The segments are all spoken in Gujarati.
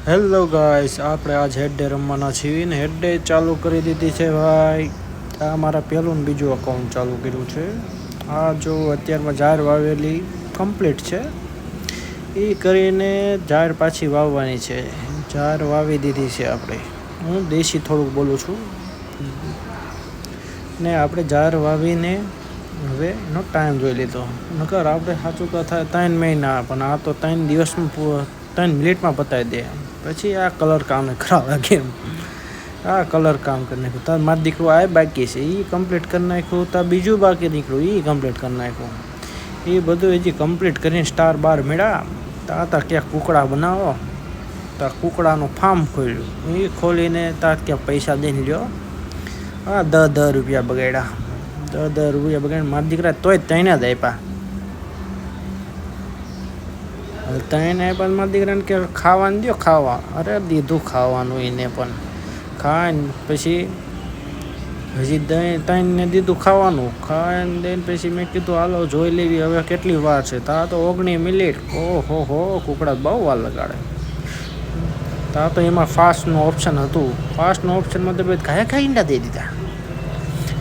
હેલો ગાઈસ, આપણે આજ હેડ ડે રમવાના છીએ ને હેડ ડે ચાલુ કરી દીધી છે ભાઈ. આ મારા પહેલું ને બીજું અકાઉન્ટ ચાલુ કર્યું છે. આ જો અત્યારમાં જાર વાવેલી કમ્પ્લીટ છે, એ કરીને જાર પાછી વાવવાની છે. જાર વાવી દીધી છે આપણે. હું દેશી થોડુંક બોલું છું ને આપણે જાર વાવીને હવે એનો ટાઈમ જોઈ લીધો. નકર આપણે સાચું થાય 3 મહિના, પણ આ તો 3 દિવસમાં 3 મિનિટમાં પતાવી દે. પછી આ કલર કામ ખરાબ લાગે એમ. આ કલર કામ કરી નાખ્યું. તાર મારો દીકરો આ બાકી છે, એ કમ્પ્લીટ કરી નાખ્યું. તાર બીજું બાકી નીકળ્યું, એ કમ્પ્લીટ કરી નાખ્યું. એ બધું હજી કમ્પ્લીટ કરીને સ્ટાર બાર મેળા. તાર ક્યાંક કુકડા બનાવો, તાર કુકડાનું ફાર્મ ખોલ્યું. એ ખોલીને તાર ક્યાં પૈસા દઈને લ્યો. હા, 10 રૂપિયા બગાડ્યા. 10 રૂપિયા બગાડીને મારા દીકરા તોય 3 જ આપ્યા. તઈને પણ મારા દીકરાને કે ખાવાનું દો, ખાવા. અરે દીધું ખાવાનું એને પણ. ખાઈને પછી હજી તઈને દીધું ખાવાનું. ખાઈને દઈને પછી મેં કીધું હાલો જોઈ લેવી હવે કેટલી વાર છે. તા તો 19 મિનિટ. ઓહો, કુકડા બહુ વાર લગાડે. તા તો એમાં ફાસ્ટનું ઓપ્શન હતું. ફાસ્ટનું ઓપ્શનમાં તો ભાઈ ઘાયા ઈંડા દઈ દીધા.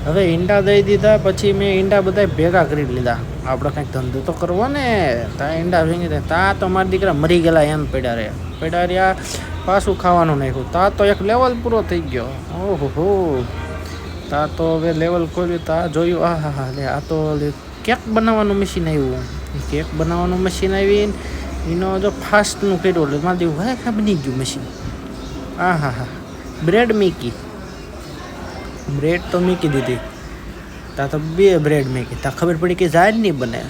હવે ઈંડા દઈ દીધા પછી મેં ઈંડા બધા ભેગા કરી લીધા. આપણે કંઈક ધંધો તો કરવો ને. ત્યાં ઈંડા ભેગી દે. ત્યાં તો મારા દીકરા મરી ગયેલા એમ પડ્યા રહ્યા. પાછું ખાવાનું નાખ્યું. ત્યાં તો એક લેવલ પૂરો થઈ ગયો. ઓહો, ત્યાં તો હવે લેવલ ખોલ્યું. ત્યાં જોયું, આ તો કેક બનાવવાનું મશીન આવ્યું. કેક બનાવવાનું મશીન આવીને એનો જો ફાસ્ટનું કર્યું એટલે મારા દીકરું હા બની ગયું મશીન. બ્રેડ તો મૂકી દીધી. ત્યાં તો 2 બ્રેડ મૂકી. ત્યાં ખબર પડી કે જાર નહીં બને.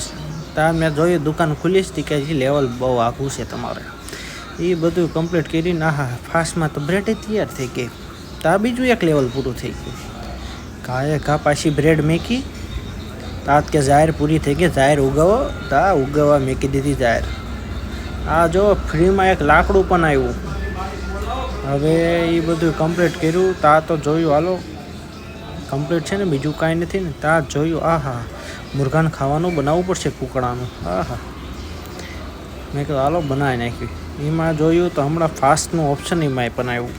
ત્યાં મેં જોયું દુકાન ખુલીશ હતી કે હજી લેવલ બહુ આખું છે તમારે. એ બધું કમ્પ્લીટ કરીને ફાસ્ટમાં તો બ્રેડ તૈયાર થઈ ગઈ. ત્યાં બીજું એક લેવલ પૂરું થઈ ગયું. ઘા પાછી બ્રેડ મૂકી. ત્યાં કે જાર પૂરી થઈ ગઈ, જાર ઉગાવો. ત્યાં ઉગાવવા મૂકી દીધી જાર. આ જો ફ્રીમાં એક લાકડું પણ આવ્યું. હવે એ બધું કમ્પ્લીટ કર્યું. ત્યાં તો જોયું હાલો કમ્પ્લીટ છે ને, બીજું કાંઈ નથી ને. ત્યાં જોયું મુર્ગાને ખાવાનું બનાવવું પડશે કુકડાનું. મેં કીધું હાલો બનાવી નાખ્યું. એમાં જોયું તો હમણાં ફાસ્ટનું ઓપ્શન એમાંય પણ આવ્યું.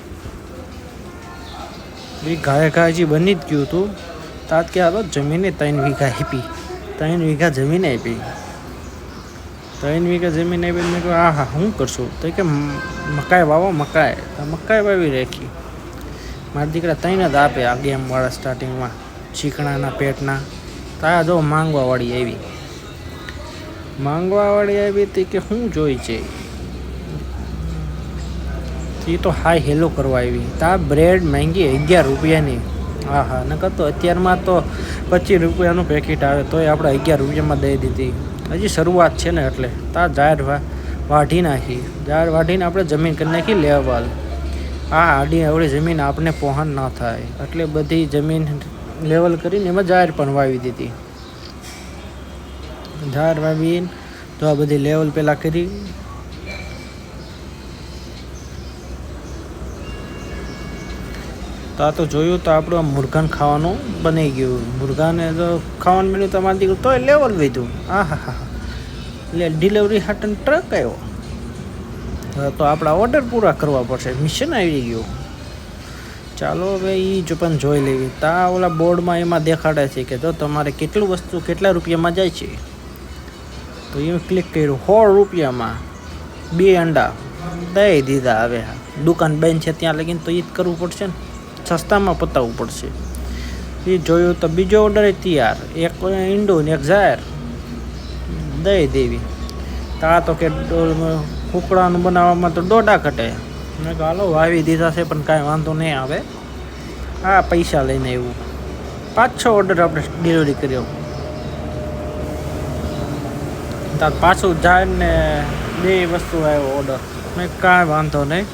એ ઘા હજી બની જ ગયું હતું. ત્યાં કે હાલો જમીને 3 વીઘા આપી. 3 વીઘા જમીન આપી. 3 વીઘા જમીન આપી. મેં કહ્યું શું કરશું? તો કે મકાઈ વાવો. મકાઈ વાવી રાખી. મારા દીકરા 3 જ આપે આ ગેમવાળા સ્ટાર્ટિંગમાં. ચીકણાના પેટના. ત્યાં જો માંગવાવાળી આવી હતી કે શું જોઈ છે. એ તો હાય હેલો કરવા આવી. ત્યાં બ્રેડ મહેંગી 11 રૂપિયાની. નકર તો અત્યારમાં તો 25 રૂપિયાનું પેકેટ આવે તોય આપણે 11 રૂપિયામાં દઈ દીધી. હજી શરૂઆત છે ને એટલે. ત્યાં જાર વાઢી નાખી. જાર વાઢીને આપણે જમીન કરી નાખી લેવલ. આડી અવળી જમીન આપણે પહોંચ ના થાય એટલે બધી જમીન લેવલ કરીને એમાં જાર પણ વાવી દીધી. જાર વાવીને તો આ બધી લેવલ પહેલાં કરી. તો જોયું તો આપણું આ મુર્ગાને ખાવાનું બની ગયું. મુર્ગાને તો ખાવાનું મળ્યું તમારે દીકરું તોય લેવલ વધ્યું. એટલે ડિલિવરી હાટન ટ્રક આવ્યો. તો આપણા ઓર્ડર પૂરા કરવા પડશે. મિશન આવી ગયું. ચાલો હવે એ જ પણ જોઈ લેવી. ત્યાં ઓલા બોર્ડમાં એમાં દેખાડે છે કે જો તમારે કેટલું વસ્તુ કેટલા રૂપિયામાં જાય છે. તો એ ક્લિક કર્યું. 16 રૂપિયામાં 2 અંડા દઈ દીધા. હવે દુકાન બંધ છે ત્યાં લગીને તો એ જ કરવું પડશે ને. સસ્તામાં પતાવવું પડશે. એ જોયું તો બીજો ઓર્ડર તૈયાર. એક ઈંડું ને એક જાર દઈ દેવી. ત્યાં તો કે કુકડાનું બનાવવામાં તો ડોડા ઘટે. મેં કહું હાલો વાવી દીધા છે પણ કાંઈ વાંધો નહીં આવે. પૈસા લઈને એવું 5-6 ઓર્ડર આપણે ડિલિવરી કર્યો. ત્યાં પાછું જાય ને 2 વસ્તુ આવ્યો ઓર્ડર. મેં કાંઈ વાંધો નહીં,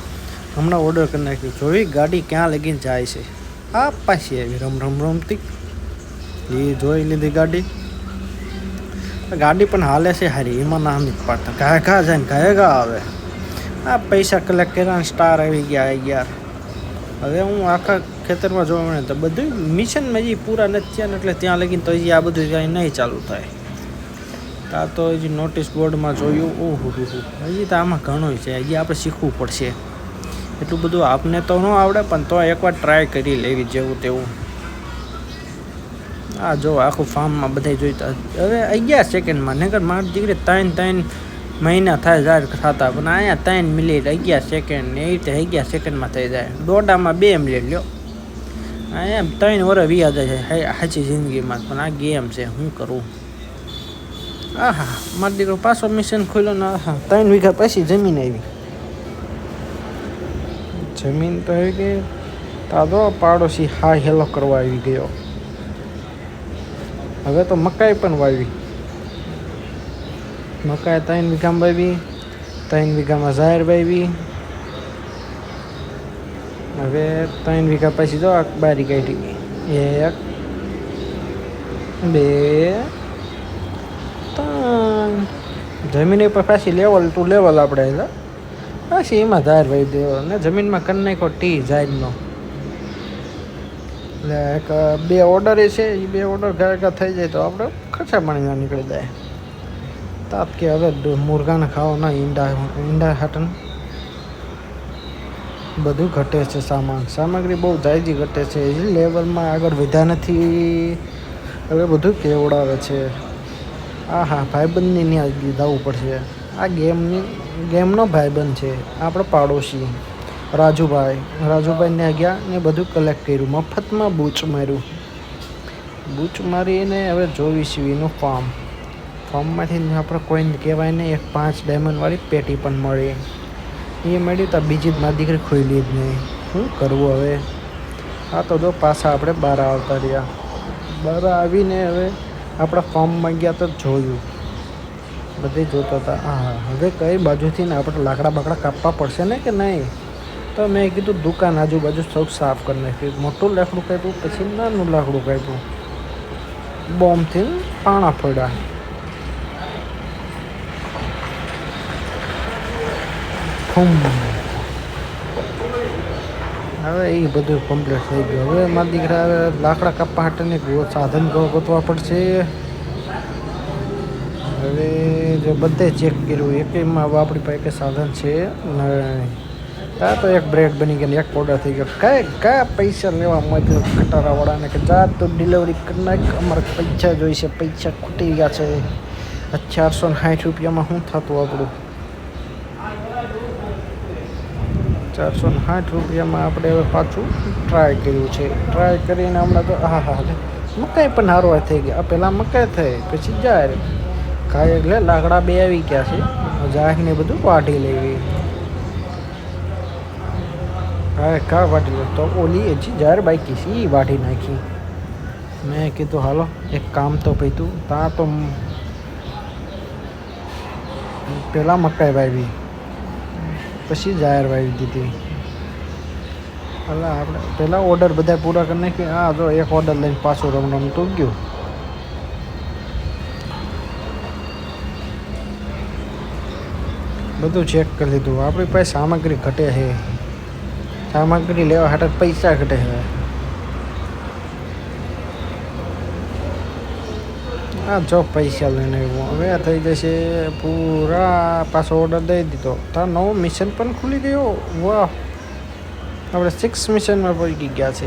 હમણાં ઓર્ડર કરી નાખ્યું. જોઈ ગાડી ક્યાં લગીને જાય છે. પાછી આવી રમતી. એ જોઈ લીધી ગાડી. ગાડી પણ હાલે છે હારી. એમાં નામ નથી પાડતા. ઘા જાય ને ઘા આવે. પૈસા કલેક્ટ કર્યા. સ્ટાર આવી ગયા યાર. હવે હું આખા ખેતરમાં જોવા મળે તો બધું મિશનમાં હજી પૂરા નથી થયા ને એટલે ત્યાં લગીને તો હજી આ બધું કાંઈ નહીં ચાલુ થાય. ત્યાં તો હજી નોટિસ બોર્ડમાં જોયું. હજી તો આમાં ઘણું છે. હજી આપણે શીખવું પડશે. એટલું બધું આપને તો ન આવડે, પણ તો એકવાર ટ્રાય કરી લેવી જેવું તેવું. આ જો આખું ફાર્મમાં બધા જોઈતા હવે 11 સેકન્ડમાં, નકર મારી દીકરી 3 મહિના થાય જાય થતા, પણ અહીંયા 3 મિનિટ 11 સેકન્ડ ને એ રીતે 11 સેકન્ડમાં થઈ જાય. દોડામાં 2 મિનિટ લ્યો, અહીંયા 3 વર્ષ વ્યા જાય છે સાચી જિંદગીમાં. પણ આ ગેમ છે, શું કરું. હા મારો દીકરો પાછો મિશન ખોલ્યો ને 3 વીઘા પછી જમીન આવી. જમીન તો આવી ગઈ, તાજો પાડોશી હાય હેલો કરવા આવી ગયો. હવે તો મકાઈ પણ વાવી. મકાઈ 3 વીઘામાં વાવી, 3 વીઘામાં ઝાહેર વાવી. હવે 3 વીઘા પછી જો બારી કાઢી, 1 2 3. જમીન પર પાછી લેવલ ટુ લેવલ આપણે પાછી એમાં ઝાહેર વાવી દેવો ને જમીનમાં કરી નાખો ટી ઝાહેરનો. એટલે એક 2 ઓર્ડર છે, એ 2 ઓર્ડર ઘરે થઈ જાય તો આપણે ખર્ચા પાણી નીકળી જાય. તાત કે હવે મુરગાને ખાવાના ઈંડા હાટન બધું ઘટે છે. સામગ્રી બહુ જાયજી ઘટે છે. એ લેવલમાં આગળ વધ્યા નથી. હવે બધું કેવડાવે છે. હા ભાઈબંધની ત્યાં જવું પડશે. આ ગેમનો ભાઈબંધ છે આપણો પાડોશી રાજુભાઈને ગયા ને બધું કલેક્ટ કર્યું. મફતમાં બૂચ મારીને હવે જોઈશું એનું ફાર્મમાંથી આપણે કોઈને કહેવાય ને. એક 5 ડાયમંડવાળી પેટી પણ મળી. એ મળી તો બીજી જ મારી દીકરી ખોલી જ નહીં. શું કરવું હવે. આ તો જો પાછા આપણે બહાર આવતા રહ્યા. બહાર આવીને હવે આપણા ફાર્મમાં ગયા તો જોયું, બધે જોતા હતા. હવે કઈ બાજુથી ને આપણે લાકડા બાકડા કાપવા પડશે ને કે નહીં. તો મેં કીધું દુકાન આજુબાજુ સૌ સાફ કરી નાખ્યું. મોટું લાકડું કાપ્યું, પછી નાનું લાકડું કાપ્યું. બોમ્બથી પાણા ફોડ્યા. હવે એ બધું કમ્પ્લીટ થઈ ગયું. હવે મારા દીકરા લાકડા કાપવા માટેને સાધન ગોતવા પડશે. હવે જો બધે ચેક કર્યું, એકમાં આપણી પાસે કંઈ સાધન છે નહીં. ત્યાં તો એક બ્રેડ બની ગઈ, એક ઓર્ડર થઈ ગયો. કયા પૈસા લેવા મોકલ્યો ખટારાવાળાને કે જા તો ડિલિવરી કરી નાખ, અમારે પૈસા જોઈશે, પૈસા ખૂટી ગયા છે. 460 રૂપિયામાં શું થતું આપણું. 460 રૂપિયામાં આપણે હવે પાછું ટ્રાય કર્યું છે. ટ્રાય કરીને હમણાં તો મકાઈ પણ હારવા થઈ ગયા. પહેલાં મકાઈ થઈ, પછી જાહેર કાંઈ એટલે લાકડા 2 આવી ગયા છે. જાહેરને બધું વાઢી લેવી. કા વાઢી લે તો ઓલી હજી જાહેર બાકી છે એ વાઢી નાખી. મેં કીધું હાલો એક કામ તો પૈતું. ત્યાં તો પહેલાં મકાઈ વાવી, પછી જાહેર વાવી દીધી. એટલે આપણે પહેલાં ઓર્ડર બધા પૂરા કરી નાખી. જો એક ઓર્ડર લઈને પાછું રમતું ગયું. બધું ચેક કરી લીધું. આપણી પાસે સામગ્રી ઘટે છે. સામગ્રી લેવા હાટે પૈસા ઘટે છે. જો પૈસા લઈને આવ્યું. હવે થઈ જશે પૂરા. પાછો ઓર્ડર દઈ દીધો. તાર નવો મિશન પણ ખુલી ગયો. વાહ, આપણે 6 મિશનમાં પડી ગયા છે.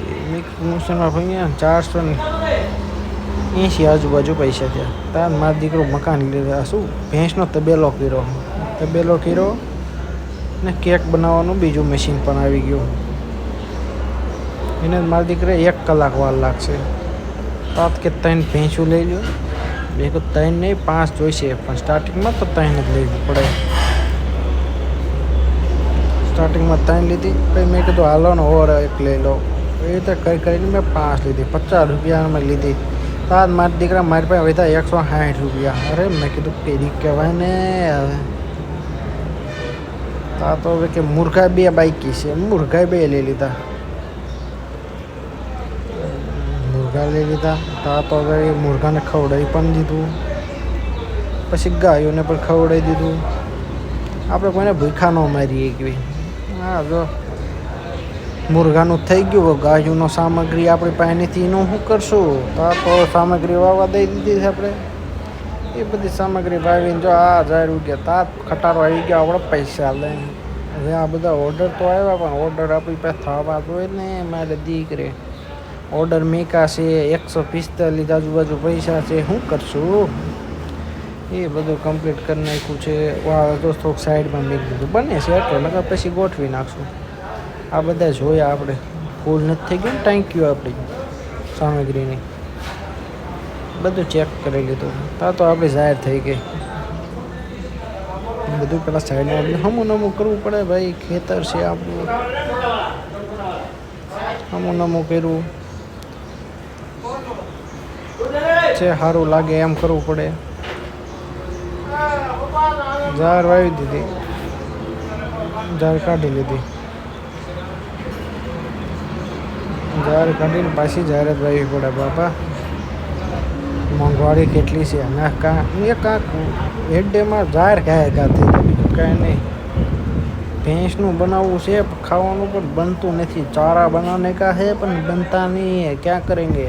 મિશનમાં પડી ગયા 480 આજુબાજુ પૈસા થયા. તાર મારો દીકરો મકાન લીધા. શું ભેંસનો તબેલો કર્યો ને કેક બનાવવાનું બીજું મશીન પણ આવી ગયું. એને મારા દીકરે 1 કલાક વાર લાગશે. તાત કે 3 ભેંસું લઈ લો. એક 3 નહીં 5 જોઈશે, પણ સ્ટાર્ટિંગમાં તો 3 જ લેવી પડે. સ્ટાર્ટિંગમાં 3 લીધી, પછી મેં કીધું હાલો ને ઓર એક લઈ લો. એ રીતે કરીને મેં 5 લીધી. 50 રૂપિયામાં લીધી. તાર મારા દીકરા મારી પાસે વધ્યા 160 રૂપિયા. અરે મેં કીધું પેરી કહેવાય ને. હવે તા તો હવે કે મુરઘા 2 બાકી છે. મુરઘા 2 લઈ લીધા. તા તો હવે મુરઘાને ખવડાવી પણ દીધું. પછી ગાયોને પણ ખવડાવી દીધું. આપણે કોઈને ભૂખા ન મારીએ કે. જો મુરઘાનું થઈ ગયું. ગાયોનો સામગ્રી આપણી પાસે નથી, એનું શું કરશું. તા તો સામગ્રી વાવવા દઈ દીધી છે આપણે. એ બધી સામગ્રી વાવીને જો જાહેર ગયા. તા ખટારો આવી ગયો આપણે પૈસા લઈને. હવે આ બધા ઓર્ડર તો આવ્યા પણ ઓર્ડર આપણી પાસે થવા જોઈએ ને મારે દીકરે. ઓર્ડર મેકા છે 145 આજુબાજુ પૈસા છે, શું કરશું? એ બધું કમ્પ્લીટ કરી નાખ્યું છે. તો થોડુંક સાઈડમાં મેક દીધું, બને છે એટલે લગા પછી ગોઠવી નાખશું. આ બધા જોયા આપણે, ફૂલ નથી થઈ ગયું ને ટાંક્યું આપણી સામગ્રીની, બધું ચેક કરી લીધું. તા તો આપણી જાહેર થઈ ગઈ. બધું પેલા સાઈડમાં આપણે હમું નમું કરવું પડે ભાઈ, ખેતર છે આપણું. હમું નમું કર્યું છે, સારું લાગે એમ કરવું પડે. ઝાર વાવી દીધી, ઝાર કાઢી લીધી, ઝાર કાઢીને પાછી ઝાર જ વાવી પડે બાપા. મોંઘવારી કેટલી છે ના કાંક હેડેમાં ઝાર ખાય ગાતી, બીજું કાંઈ નહીં. ભેંસનું બનાવવું છે ખાવાનું પણ બનતું નથી. ચારા બનાવને કા હે પણ બનતા નહીં હે, ક્યાં કરેંગે?